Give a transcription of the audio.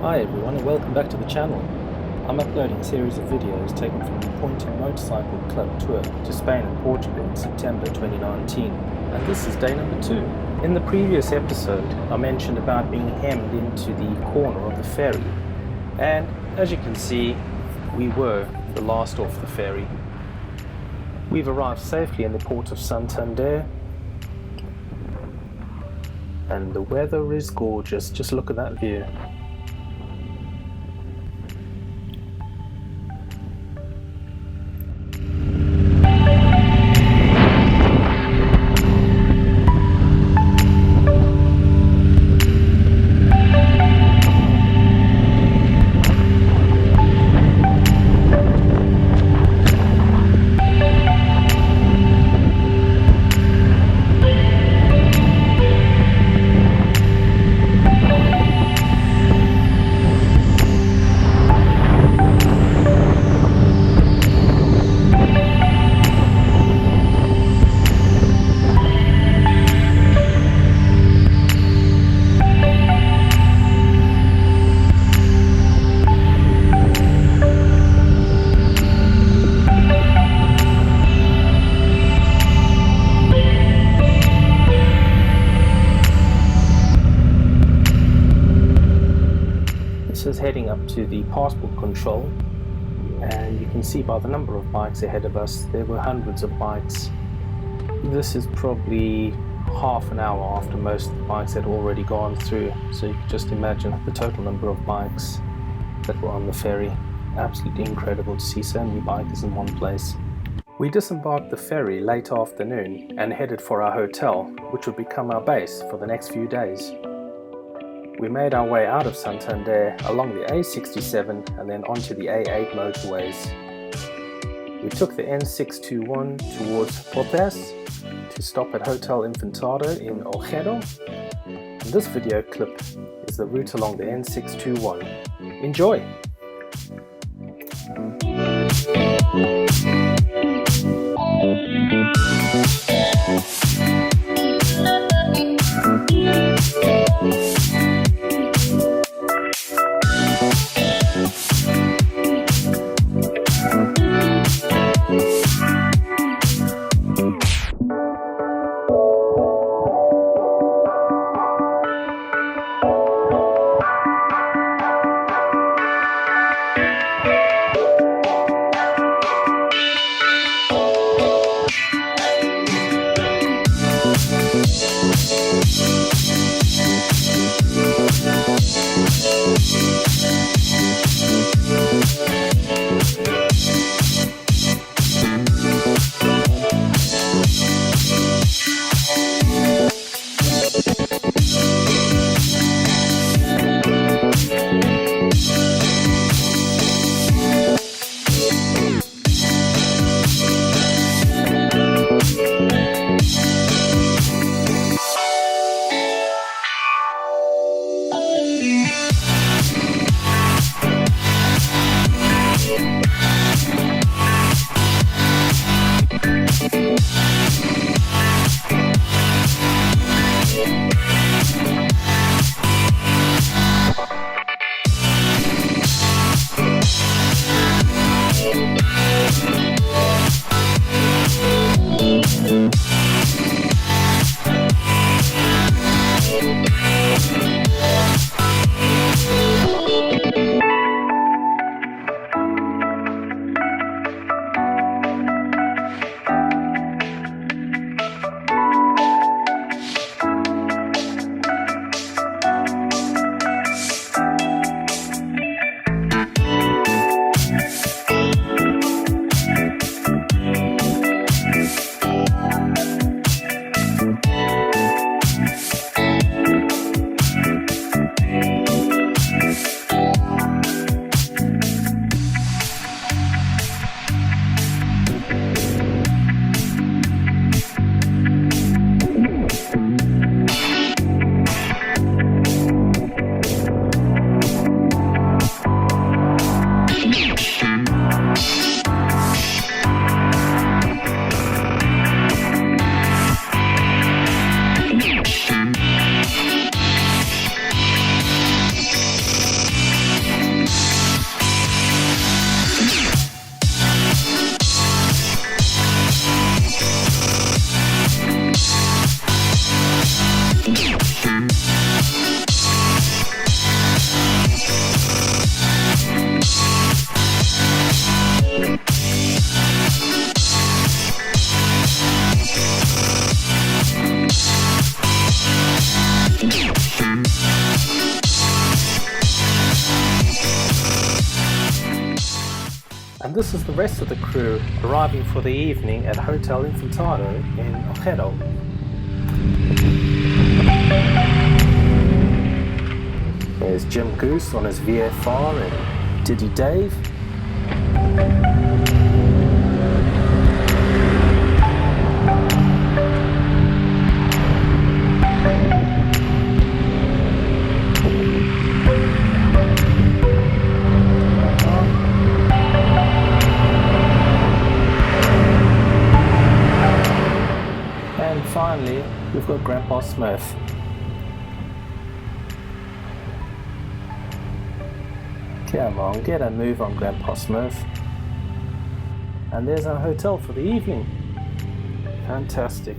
Hi everyone and welcome back to the channel. I'm uploading a series of videos taken from the Poynton Motorcycle Club tour to Spain and Portugal in September 2019, and this is day number 2. In the previous episode I mentioned about being hemmed into the corner of the ferry, and as you can see we were the last off the ferry. We've arrived safely in the port of Santander and the weather is gorgeous. Just look at that view. This is heading up to the passport control, and you can see by the number of bikes ahead of us there were hundreds of bikes. This is probably half an hour after most of the bikes had already gone through, so you can just imagine the total number of bikes that were on the ferry. Absolutely incredible to see so many bikers in one place. We disembarked the ferry late afternoon and headed for our hotel, which would become our base for the next few days. We made our way out of Santander along the A67 and then onto the A8 motorways. We took the N621 towards Badlands to stop at Hotel Infantado in Ojedo. And this video clip is the route along the N621. Enjoy! And this is the rest of the crew arriving for the evening at Hotel Infantado in Ojedo. There's Jim Goose on his VFR and Diddy Dave. And finally, we've got Grandpa Smurf. Come on, get a move on, Grandpa Smurf. And there's our hotel for the evening. Fantastic.